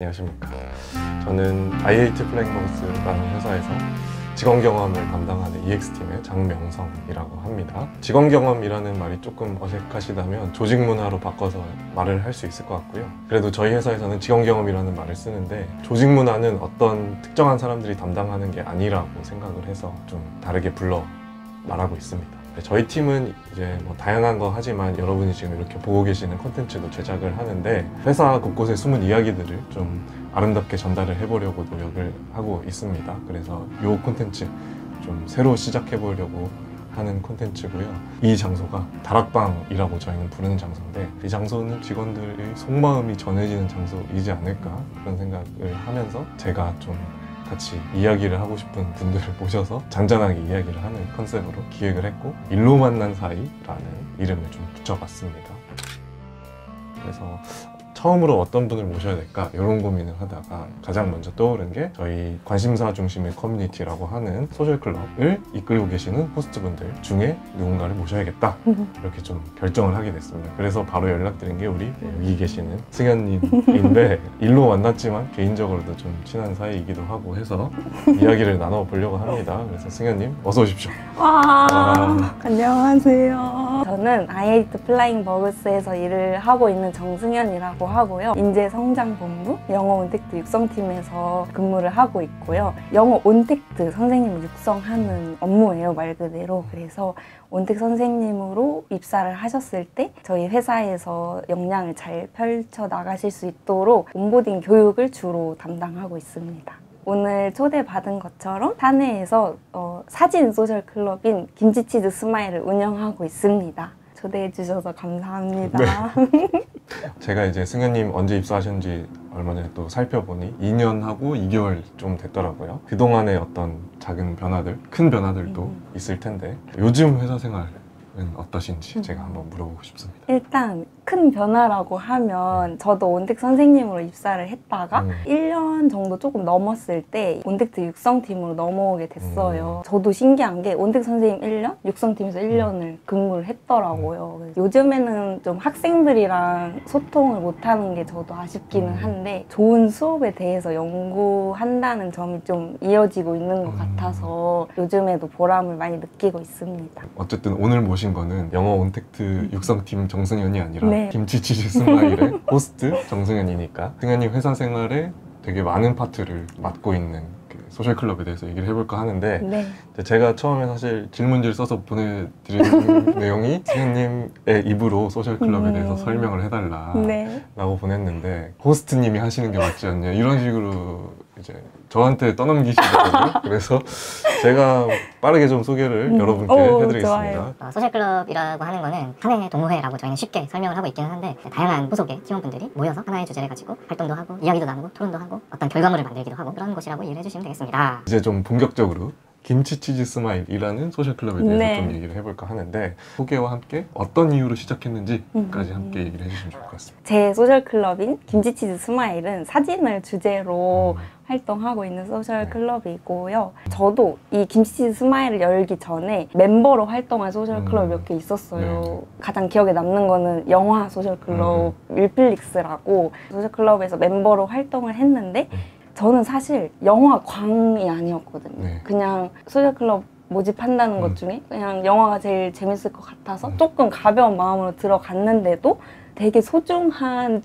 안녕하십니까. 저는 IAT 플라잉버그스라는 회사에서 직원 경험을 담당하는 EX팀의 장명성이라고 합니다. 직원 경험이라는 말이 조금 어색하시다면 조직 문화로 바꿔서 말을 할 수 있을 것 같고요. 그래도 저희 회사에서는 직원 경험이라는 말을 쓰는데 조직 문화는 어떤 특정한 사람들이 담당하는 게 아니라고 생각을 해서 좀 다르게 불러 말하고 있습니다. 저희 팀은 이제 뭐 다양한 거 하지만 여러분이 지금 이렇게 보고 계시는 콘텐츠도 제작을 하는데 회사 곳곳에 숨은 이야기들을 좀 아름답게 전달을 해보려고 노력을 하고 있습니다. 그래서 이 콘텐츠 좀 새로 시작해 보려고 하는 콘텐츠고요. 이 장소가 다락방이라고 저희는 부르는 장소인데 이 장소는 직원들의 속마음이 전해지는 장소이지 않을까 그런 생각을 하면서 제가 좀 같이 이야기를 하고 싶은 분들을 모셔서 잔잔하게 이야기를 하는 컨셉으로 기획을 했고 일로 만난 사이라는 이름을 좀 붙여봤습니다. 그래서 처음으로 어떤 분을 모셔야 될까 이런 고민을 하다가 가장 먼저 떠오른 게 저희 관심사 중심의 커뮤니티라고 하는 소셜클럽을 이끌고 계시는 호스트분들 중에 누군가를 모셔야겠다 이렇게 좀 결정을 하게 됐습니다. 그래서 바로 연락드린 게 우리 여기 계시는 승현님인데 일로 만났지만 개인적으로도 좀 친한 사이이기도 하고 해서 이야기를 나눠보려고 합니다. 그래서 승현님 어서 오십시오. 안녕하세요. 저는 IAT 플라잉버그스에서 일을 하고 있는 정승현이라고 하고요. 인재성장본부 영어 온택트 육성팀에서 근무를 하고 있고요. 영어 온택트 선생님을 육성하는 업무예요, 말 그대로. 그래서 온택 선생님으로 입사를 하셨을 때 저희 회사에서 역량을 잘 펼쳐 나가실 수 있도록 온보딩 교육을 주로 담당하고 있습니다. 오늘 초대받은 것처럼 사내에서 사진 소셜클럽인 김치치즈 스마일을 운영하고 있습니다. 초대해 주셔서 감사합니다. 네. 제가 이제 승현님 언제 입사하셨는지 얼마 전에 또 살펴보니 2년하고 2개월 좀 됐더라고요. 그동안의 어떤 작은 변화들, 큰 변화들도 있을 텐데 요즘 회사 생활은 어떠신지 제가 한번 물어보고 싶습니다. 일단 큰 변화라고 하면 저도 온택 선생님으로 입사를 했다가 1년 정도 조금 넘었을 때 온택트 육성팀으로 넘어오게 됐어요. 저도 신기한 게 온택 선생님 1년, 육성팀에서 1년을 근무를 했더라고요. 요즘에는 좀 학생들이랑 소통을 못하는 게 저도 아쉽기는 한데 좋은 수업에 대해서 연구한다는 점이 좀 이어지고 있는 것 같아서 요즘에도 보람을 많이 느끼고 있습니다. 어쨌든 오늘 모신 거는 영어 온택트 육성팀 정승현이 아니라 네. 김치치즈 스마일의 호스트 정승현이니까 승현님 회사 생활에 되게 많은 파트를 맡고 있는 그 소셜클럽에 대해서 얘기를 해볼까 하는데 네. 제가 처음에 사실 질문지를 써서 보내드린 내용이 승현님의 입으로 소셜클럽에 대해서 설명을 해달라라고 네. 보냈는데 호스트님이 하시는 게 맞지 않냐 이런 식으로 이제 저한테 떠넘기시더라고요. 그래서 제가 빠르게 좀 소개를 여러분께 해드리겠습니다. 소셜클럽이라고 하는 거는 하나의 동호회라고 저희는 쉽게 설명을 하고 있기는 한데 다양한 소속의 팀원분들이 모여서 하나의 주제를 가지고 활동도 하고 이야기도 나누고 토론도 하고 어떤 결과물을 만들기도 하고 그런 곳이라고 이해를 해주시면 되겠습니다. 이제 좀 본격적으로 김치치즈 스마일이라는 소셜클럽에 대해서 네. 좀 얘기를 해볼까 하는데 소개와 함께 어떤 이유로 시작했는지까지 함께 얘기를 해주시면 좋을 것 같습니다. 제 소셜클럽인 김치치즈 스마일은 사진을 주제로 활동하고 있는 소셜클럽이고요. 저도 이 김치치즈 스마일을 열기 전에 멤버로 활동한 소셜클럽이 몇 개 있었어요. 가장 기억에 남는 거는 영화 소셜클럽 윌플릭스라고 소셜클럽에서 멤버로 활동을 했는데 저는 사실 영화광이 아니었거든요. 네. 그냥 소셜클럽 모집한다는 것 중에 그냥 영화가 제일 재밌을 것 같아서 조금 가벼운 마음으로 들어갔는데도 되게 소중하고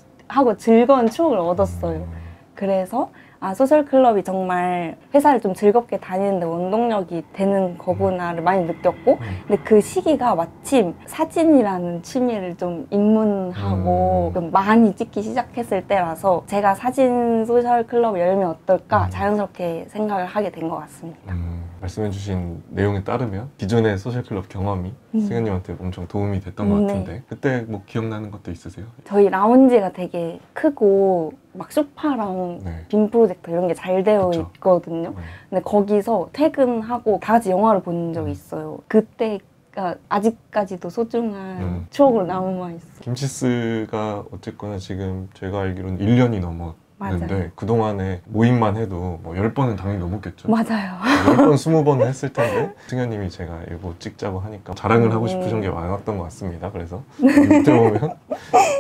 즐거운 추억을 얻었어요. 그래서 소셜클럽이 정말 회사를 좀 즐겁게 다니는데 원동력이 되는 거구나를 많이 느꼈고 근데 그 시기가 마침 사진이라는 취미를 좀 입문하고 좀 많이 찍기 시작했을 때라서 제가 사진 소셜클럽을 열면 어떨까 자연스럽게 생각을 하게 된 것 같습니다. 말씀해주신 내용에 따르면 기존의 소셜클럽 경험이 승현님한테 엄청 도움이 됐던 것 같은데 그때 뭐 기억나는 것도 있으세요? 저희 라운지가 되게 크고 막 소파랑 빔 프로젝터 이런 게 잘 되어 그쵸. 있거든요. 근데 거기서 퇴근하고 다 같이 영화를 본 적이 있어요. 그때가 아직까지도 소중한 추억으로 남아있어요. 김치스가 어쨌거나 지금 제가 알기로는 1년이 넘었는데 맞아요. 그동안에 모임만 해도 뭐 10번은 당연히 넘었겠죠. 맞아요. 10번, 20번은 했을 텐데 승현님이 제가 일부 찍자고 하니까 자랑을 하고 싶으신 게 많았던 것 같습니다. 그래서 밑에 보면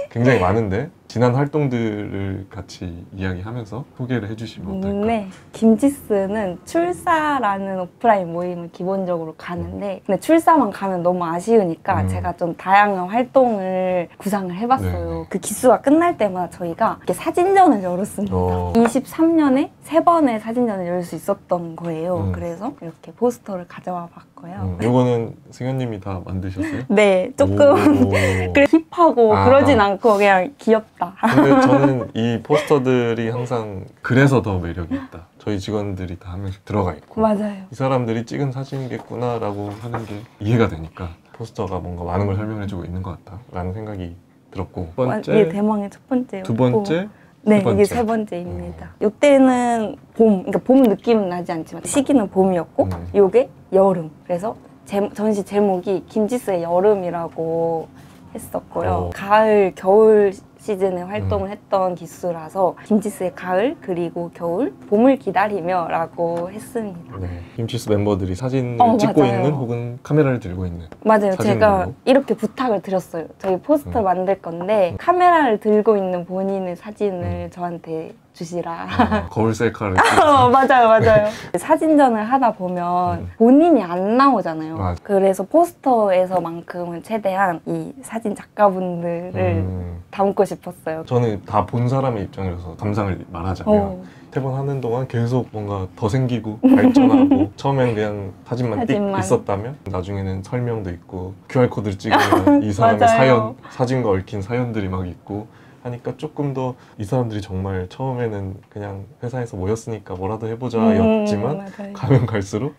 굉장히 많은데 지난 활동들을 같이 이야기하면서 소개를 해주시면 어떨까요? 네. 김치스는 출사라는 오프라인 모임을 기본적으로 가는데 근데 출사만 가면 너무 아쉬우니까 제가 좀 다양한 활동을 구상을 해봤어요. 네. 그 기수가 끝날 때마다 저희가 이렇게 사진전을 열었습니다. 23년에 3번의 사진전을 열 수 있었던 거예요. 그래서 이렇게 포스터를 가져와 봤고요. 이거는 승현님이 다 만드셨어요? 네, 조금 그래 힙하고 아. 그러진 않고 그냥 귀엽다. 근데 저는 이 포스터들이 항상 그래서 더 매력이 있다. 저희 직원들이 다 한 명씩 들어가 있고 맞아요. 이 사람들이 찍은 사진이겠구나 라고 하는 게 이해가 되니까 포스터가 뭔가 많은 걸 설명해주고 있는 것 같다 라는 생각이 들었고 첫 번째, 이게 대망의 첫 번째였고 두 번째, 네, 세 번째. 이게 세 번째입니다. 이때는 봄, 그러니까 봄 느낌은 나지 않지만 시기는 봄이었고 요게 여름. 그래서 전시 제목이 김치스의 여름이라고 했었고요. 가을, 겨울 시즌에 활동을 했던 기수라서 김치스의 가을 그리고 겨울, 봄을 기다리며 라고 했습니다. 네, 김치스 멤버들이 사진을 찍고 맞아요. 있는 혹은 카메라를 들고 있는 맞아요. 사진으로. 제가 이렇게 부탁을 드렸어요. 저희 포스터 만들 건데 카메라를 들고 있는 본인의 사진을 저한테 주시라. 거울 셀카를 맞아요. 사진전을 하다 보면 본인이 안 나오잖아요. 맞아. 그래서 포스터에서만큼은 최대한 이 사진 작가분들을 담고 싶었어요. 저는 다 본 사람의 입장에서 감상을 말하자면 세 번 하는 동안 계속 뭔가 더 생기고 발전하고 처음엔 그냥 사진만 띡 있었다면 나중에는 설명도 있고 QR코드를 찍으면 이 사람의 맞아요. 사연, 사진과 얽힌 사연들이 막 있고 하니까 조금 더 이 사람들이 정말 처음에는 그냥 회사에서 모였으니까 뭐라도 해보자 였지만 맞아요. 가면 갈수록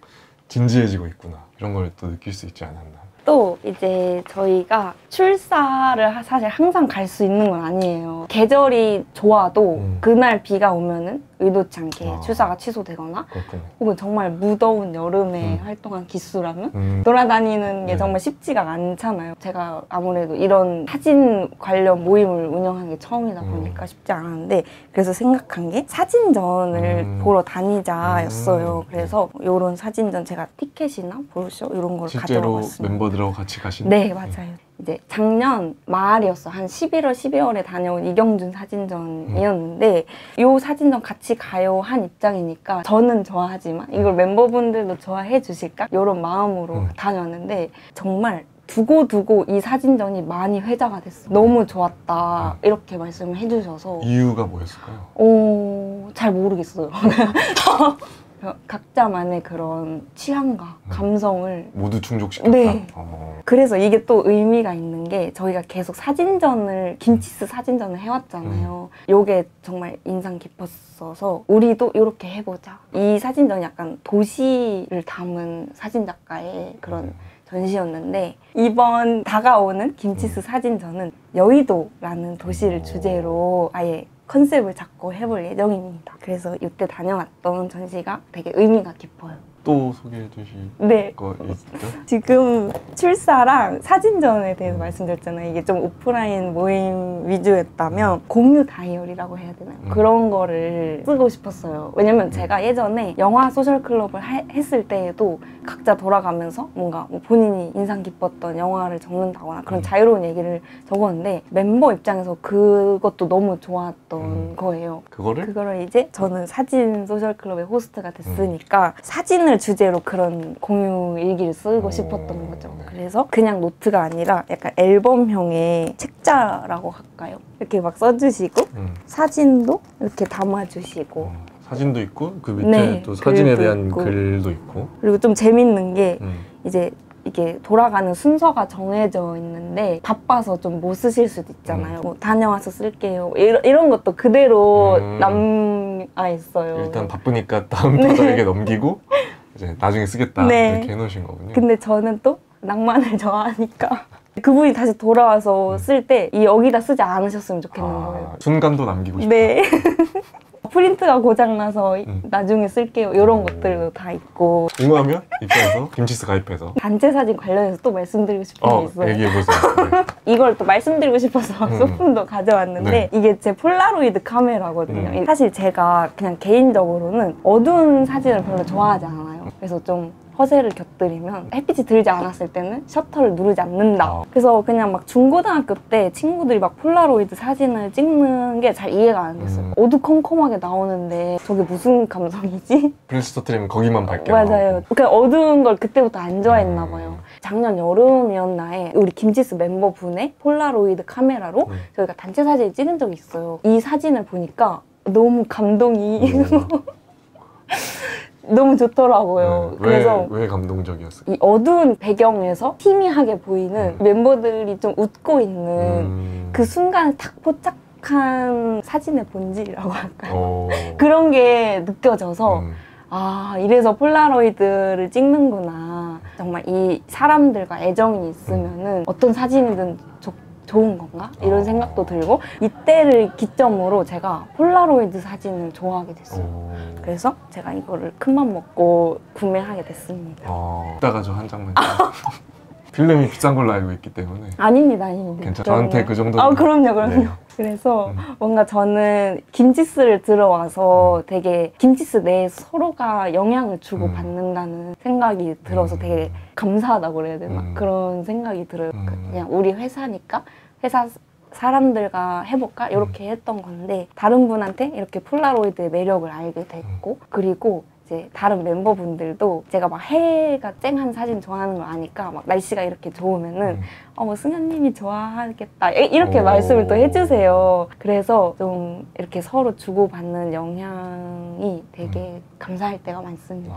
진지해지고 있구나 이런 걸 또 느낄 수 있지 않았나. 또 이제 저희가 출사를 사실 항상 갈 수 있는 건 아니에요. 계절이 좋아도 그날 비가 오면은 의도치 않게 출사가 취소되거나 그렇군요. 혹은 정말 무더운 여름에 활동한 기수라면 돌아다니는 게 네. 정말 쉽지가 않잖아요. 제가 아무래도 이런 사진 관련 모임을 운영한 게 처음이다 보니까 쉽지 않았는데 그래서 생각한 게 사진전을 보러 다니자였어요. 그래서 이런 사진전 제가 티켓이나 브로셔 이런 걸 실제로 가져와봤습니다. 멤버들하고 같이 가신? 네, 맞아요. 이제 작년 말이었어. 한 11월, 12월에 다녀온 이경준 사진전이었는데 이 사진전 같이 가요 한 입장이니까 저는 좋아하지만 이걸 멤버분들도 좋아해 주실까? 이런 마음으로 다녀왔는데 정말 두고 이 사진전이 많이 회자가 됐어요. 너무 좋았다. 이렇게 말씀을 해주셔서 이유가 뭐였을까요? 잘 모르겠어요. 각자만의 그런 취향과 감성을 모두 충족시켰다? 네. 그래서 이게 또 의미가 있는 게 저희가 계속 사진전을 김치스 사진전을 해왔잖아요. 요게 정말 인상 깊었어서 우리도 이렇게 해보자. 이 사진전이 약간 도시를 담은 사진 작가의 그런 전시였는데 이번 다가오는 김치스 사진전은 여의도라는 도시를 주제로 아예 컨셉을 잡고 해볼 예정입니다. 그래서 이때 다녀왔던 전시가 되게 의미가 깊어요. 또 소개해 주실 네. 거 있죠? 지금 출사랑 사진전에 대해서 말씀드렸잖아요. 이게 좀 오프라인 모임 위주였다면 공유 다이어리라고 해야 되나요? 그런 거를 쓰고 싶었어요. 왜냐면 제가 예전에 영화 소셜클럽을 했을 때에도 각자 돌아가면서 뭔가 뭐 본인이 인상 깊었던 영화를 적는다거나 그런 자유로운 얘기를 적었는데 멤버 입장에서 그것도 너무 좋았던 거예요. 그거를 이제 저는 사진 소셜클럽의 호스트가 됐으니까 사진을 주제로 그런 공유 일기를 쓰고 싶었던 거죠. 그래서 그냥 노트가 아니라 약간 앨범형의 책자라고 할까요? 이렇게 막 써주시고 사진도 이렇게 담아주시고 사진도 있고 그 밑에 네, 또 사진에 글도 대한 있고. 글도 있고 그리고 좀 재밌는 게 이제 이게 돌아가는 순서가 정해져 있는데 바빠서 좀 못 쓰실 수도 있잖아요. 뭐 다녀와서 쓸게요. 이런 것도 그대로 남아 있어요. 일단 바쁘니까 다음 타자에게 넘기고 이제 나중에 쓰겠다 네. 이렇게 해놓으신 거군요. 근데 저는 또 낭만을 좋아하니까 그분이 다시 돌아와서 쓸 때 여기다 쓰지 않으셨으면 좋겠는 거예요. 순간도 남기고 싶다. 네. 프린트가 고장나서 나중에 쓸게요. 이런 것들도 다 있고 궁금하면 입장에서 김치스 가입해서 단체 사진 관련해서 또 말씀드리고 싶은 게 있어요. 얘기해보세요. 네. 이걸 또 말씀드리고 싶어서 소품도 가져왔는데 네. 이게 제 폴라로이드 카메라거든요. 사실 제가 그냥 개인적으로는 어두운 사진을 별로 좋아하지 않아요. 그래서 좀 허세를 곁들이면 햇빛이 들지 않았을 때는 셔터를 누르지 않는다. 아. 그래서 그냥 막 중고등학교 때 친구들이 막 폴라로이드 사진을 찍는 게 잘 이해가 안 됐어요. 어두컴컴하게 나오는데 저게 무슨 감성이지? 브레스 터트리면 거기만 밝게 맞아요. 나오고. 그러니까 어두운 걸 그때부터 안 좋아했나 봐요. 작년 여름이었나에 우리 김치스 멤버분의 폴라로이드 카메라로 저희가 단체 사진을 찍은 적이 있어요. 이 사진을 보니까 너무 감동이 너무 좋더라고요. 그래서 왜 감동적이었어요? 이 어두운 배경에서 희미하게 보이는 멤버들이 좀 웃고 있는 그 순간을 탁 포착한 사진의 본질이라고 할까요? 그런 게 느껴져서 아, 이래서 폴라로이드를 찍는구나. 정말 이 사람들과 애정이 있으면은 어떤 사진이든 좋은 건가? 이런 생각도 들고 이때를 기점으로 제가 폴라로이드 사진을 좋아하게 됐어요. 그래서 제가 이거를 큰맘 먹고 구매하게 됐습니다. 이따가 저 한 장만 필름이 비싼 걸로 알고 있기 때문에 아닙니다. 괜찮아요. 저한테 그 정도는. 아, 그럼요. 네. 그래서 뭔가 저는 김치스를 들어와서 되게 김치스 내에 서로가 영향을 주고 받는다는 생각이 들어서 되게 감사하다고 그래야 되나? 그런 생각이 들어요. 그냥 우리 회사니까 회사 사람들과 해볼까? 이렇게 했던 건데 다른 분한테 이렇게 폴라로이드의 매력을 알게 됐고 그리고 이제 다른 멤버분들도 제가 막 해가 쨍한 사진 좋아하는 걸 아니까 막 날씨가 이렇게 좋으면은 승현님이 좋아하겠다 이렇게 말씀을 또 해주세요. 그래서 좀 이렇게 서로 주고받는 영향이 되게 감사할 때가 많습니다.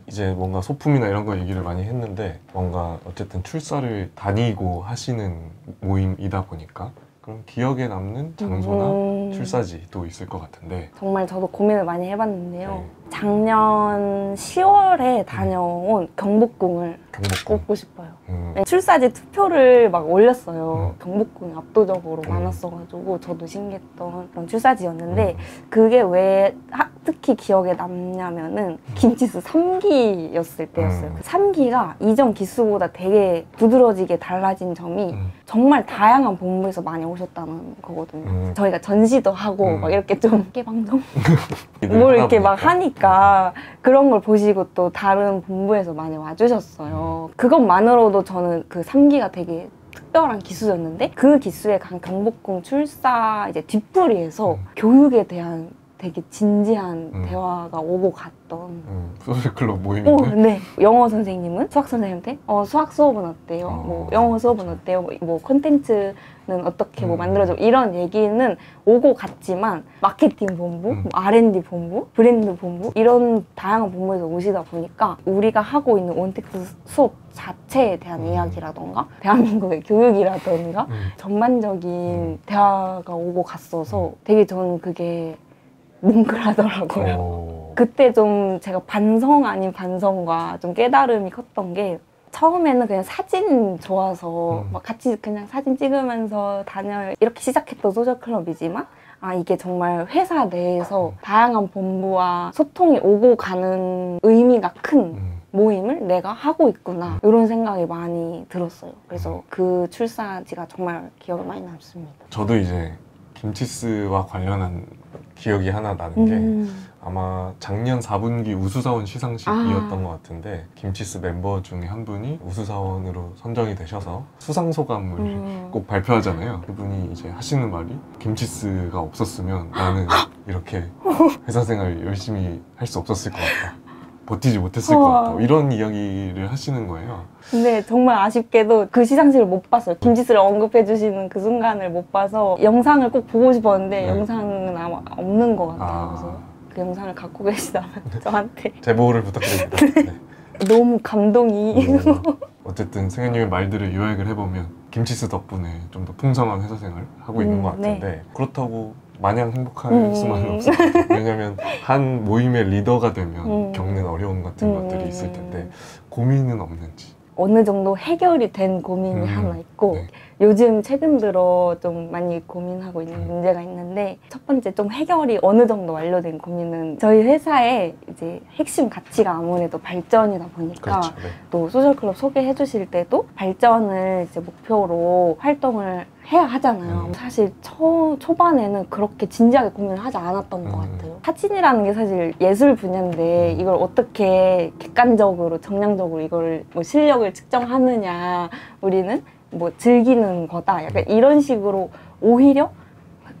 이제 뭔가 소품이나 이런 거 얘기를 많이 했는데 뭔가 어쨌든 출사를 다니고 하시는 모임이다 보니까 그럼 기억에 남는 장소나 출사지도 있을 것 같은데 정말 저도 고민을 많이 해봤는데요. 작년 10월에 다녀온 경복궁을 꼽고 싶어요. 네, 출사지 투표를 막 올렸어요. 경복궁이 압도적으로 많았어가지고 저도 신기했던 그런 출사지였는데 그게 왜 특히 기억에 남냐면은 김치스 3기였을 때였어요. 그 3기가 이전 기수보다 되게 부드러지게 달라진 점이 정말 다양한 본부에서 많이 오셨다는 거거든요. 저희가 전시도 하고 막 이렇게 좀 깨방정 뭘 이렇게 막 하니까 그런 걸 보시고 또 다른 본부에서 많이 와주셨어요. 그것만으로도 저는 그 3기가 되게 특별한 기수였는데 그 기수에 간 경복궁 출사 이제 뒷풀이에서 교육에 대한 되게 진지한 대화가 오고 갔던 소셜클럽 모임인데? 네. 영어 선생님은 수학 선생님한테 수학 수업은 어때요? 뭐 영어 수업은 어때요? 뭐 콘텐츠는 어떻게 뭐 만들어져? 이런 얘기는 오고 갔지만 마케팅 본부, 뭐 R&D 본부, 브랜드 본부 이런 다양한 본부에서 오시다 보니까 우리가 하고 있는 온텍스 수업 자체에 대한 이야기라던가 대한민국의 교육이라던가 전반적인 대화가 오고 갔어서 되게 저는 그게 뭉클하더라고요. 그때 좀 제가 반성 아닌 반성과 좀 깨달음이 컸던 게 처음에는 그냥 사진 좋아서 막 같이 그냥 사진 찍으면서 다녀요 이렇게 시작했던 소셜클럽이지만 이게 정말 회사 내에서 다양한 본부와 소통이 오고 가는 의미가 큰 모임을 내가 하고 있구나 이런 생각이 많이 들었어요. 그래서 그 출사지가 정말 기억에 많이 남습니다. 저도 이제 김치스와 관련한 기억이 하나 나는 게 아마 작년 4분기 우수사원 시상식이었던 것 같은데 김치스 멤버 중에 한 분이 우수사원으로 선정이 되셔서 수상소감을 꼭 발표하잖아요. 그분이 이제 하시는 말이 김치스가 없었으면 나는 이렇게 회사 생활 열심히 할 수 없었을 것 같다. 버티지 못했을 것 같다. 이런 이야기를 하시는 거예요. 근데 정말 아쉽게도 그 시상식을 못 봤어요. 김치스를 언급해 주시는 그 순간을 못 봐서 영상을 꼭 보고 싶었는데 영상은 아마 없는 것 같아요. 그래서 그 영상을 갖고 계시다면 저한테 제보를 부탁드립니다. 네. 너무 감동이 어쨌든 승현님의 말들을 요약을 해보면 김치스 덕분에 좀 더 풍성한 회사 생활을 하고 있는 것 같은데 그렇다고 마냥 행복할 수만은 없어요. 왜냐면 한 모임의 리더가 되면 겪는 어려움 같은 것들이 있을 텐데 고민은 없는지. 어느 정도 해결이 된 고민이 하나 있고 요즘 최근 들어 좀 많이 고민하고 있는 문제가 있는데 첫 번째 좀 해결이 어느 정도 완료된 고민은 저희 회사의 이제 핵심 가치가 아무래도 발전이다 보니까 그렇죠, 또 소셜클럽 소개해 주실 때도 발전을 이제 목표로 활동을 해야 하잖아요. 사실 초반에는 그렇게 진지하게 고민을 하지 않았던 것 같아요. 사진이라는 게 사실 예술 분야인데 이걸 어떻게 객관적으로 정량적으로 이걸 뭐 실력을 측정하느냐, 우리는 뭐 즐기는 거다, 약간 이런 식으로 오히려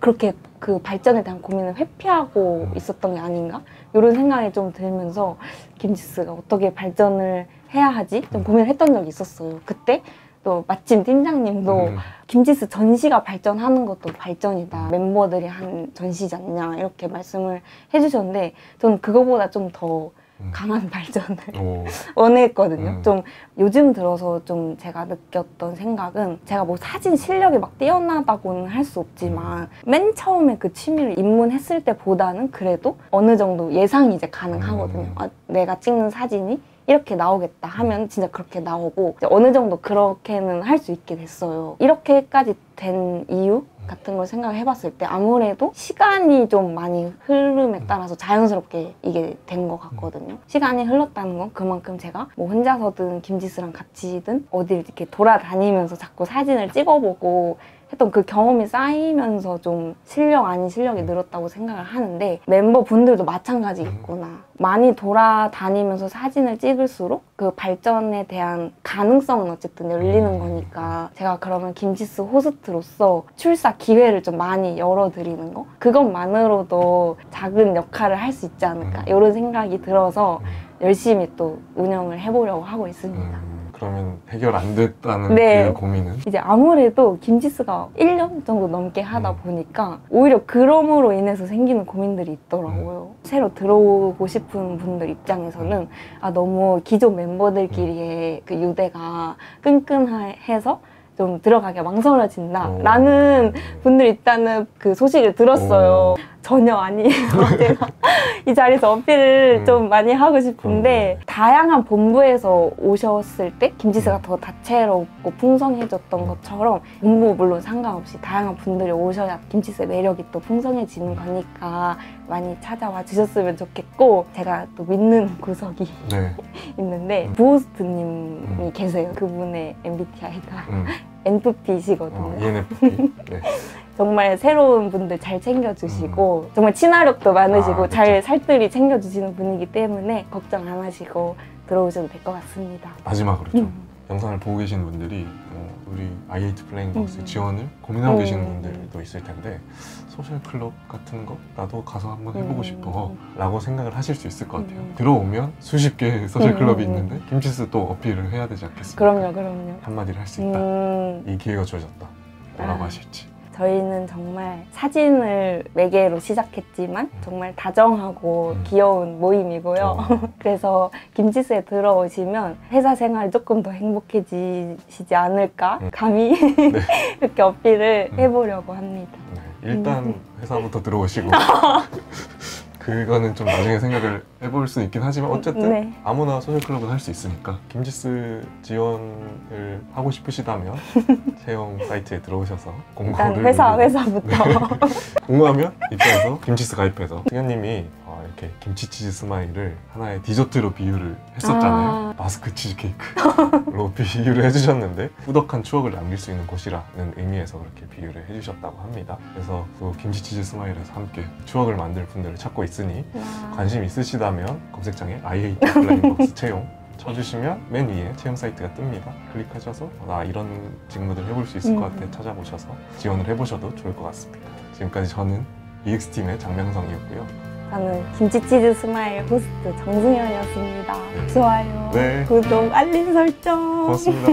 그렇게 그 발전에 대한 고민을 회피하고 있었던 게 아닌가? 이런 생각이 좀 들면서 김지스가 어떻게 발전을 해야 하지? 좀 고민을 했던 적이 있었어요. 그때 또 마침 팀장님도 김지스 전시가 발전하는 것도 발전이다, 멤버들이 한 전시지 않냐, 이렇게 말씀을 해주셨는데 저는 그거보다 좀 더 강한 발전을 원했거든요. 좀 요즘 들어서 좀 제가 느꼈던 생각은, 제가 뭐 사진 실력이 막 뛰어나다고는 할 수 없지만 맨 처음에 그 취미를 입문했을 때보다는 그래도 어느 정도 예상이 이제 가능하거든요. 아, 내가 찍는 사진이 이렇게 나오겠다 하면 진짜 그렇게 나오고, 이제 어느 정도 그렇게는 할 수 있게 됐어요. 이렇게까지 된 이유 같은 걸 생각해 봤을 때 아무래도 시간이 좀 많이 흐름에 따라서 자연스럽게 이게 된 것 같거든요. 시간이 흘렀다는 건 그만큼 제가 뭐 혼자서든 김지스랑 같이든 어딜 이렇게 돌아다니면서 자꾸 사진을 찍어보고 했던 그 경험이 쌓이면서 좀 실력 아닌 실력이 늘었다고 생각을 하는데, 멤버분들도 마찬가지겠구나. 많이 돌아다니면서 사진을 찍을수록 그 발전에 대한 가능성은 어쨌든 열리는 거니까, 제가 그러면 김지스 호스트로서 출사 기회를 좀 많이 열어드리는 거, 그것만으로도 작은 역할을 할 수 있지 않을까, 이런 생각이 들어서 열심히 또 운영을 해보려고 하고 있습니다. 그러면 해결 안 됐다는 네. 그 고민은? 이제 아무래도 김지스가 1년 정도 넘게 하다 보니까 오히려 그럼으로 인해서 생기는 고민들이 있더라고요. 새로 들어오고 싶은 분들 입장에서는 아, 너무 기존 멤버들끼리의 그 유대가 끈끈해서 좀 들어가기가 망설여진다 라는 분들이 있다는 그 소식을 들었어요. 전혀 아니에요. 제가 이 자리에서 어필을 좀 많이 하고 싶은데, 다양한 본부에서 오셨을 때 김지스가 더 다채롭고 풍성해졌던 것처럼, 본부 물론 상관없이 다양한 분들이 오셔야 김지스의 매력이 또 풍성해지는 거니까 많이 찾아와 주셨으면 좋겠고, 제가 또 믿는 구석이 있는데 부호스트님이 계세요. 그분의 MBTI가 NFP시거든요. ENFP. 네. 정말 새로운 분들 잘 챙겨주시고 정말 친화력도 많으시고 잘 살뜰히 챙겨주시는 분이기 때문에 걱정 안 하시고 들어오셔도 될 것 같습니다. 마지막으로 좀 영상을 보고 계신 분들이 우리 i8 플레잉버스 지원을 고민하고 계시는 분들도 있을 텐데, 소셜클럽 같은 거 나도 가서 한번 해보고 싶어 라고 생각을 하실 수 있을 것 같아요. 들어오면 수십 개의 소셜클럽이 있는데 김지스 또 어필을 해야 되지 않겠습니까? 그럼요. 한마디를 할 수 있다. 이 기회가 주어졌다. 뭐라고 하실지. 저희는 정말 사진을 매개로 시작했지만 정말 다정하고 귀여운 모임이고요. 그래서 김지스에 들어오시면 회사 생활이 조금 더 행복해지시지 않을까 감히 그렇게 어필을 해보려고 합니다. 일단 회사부터 들어오시고 그거는 좀 나중에 생각을 해볼 수 있긴 하지만 어쨌든 아무나 소셜클럽은 할 수 있으니까 김지스 지원을 하고 싶으시다면 채용 사이트에 들어오셔서 공고를 회사부터 공고하면 입장해서 김지스 가입해서 승현님이 이렇게 김치치즈 스마일을 하나의 디저트로 비유를 했었잖아요. 마스크 치즈케이크로 비유를 해주셨는데 꾸덕한 추억을 남길 수 있는 곳이라는 의미에서 그렇게 비유를 해주셨다고 합니다. 그래서 그 김치치즈 스마일에서 함께 추억을 만들 분들을 찾고 있으니 관심 있으시다면 검색창에 i8 플레잉버스 채용 쳐주시면 맨 위에 채용 사이트가 뜹니다. 클릭하셔서 나 이런 직무들 해볼 수 있을 것 같아 찾아보셔서 지원을 해보셔도 좋을 것 같습니다. 지금까지 저는 EX팀의 장명성이었고요. 저는 김치치즈 스마일 호스트 정승현이었습니다. 좋아요, 구독, 알림 설정. 고맙습니다.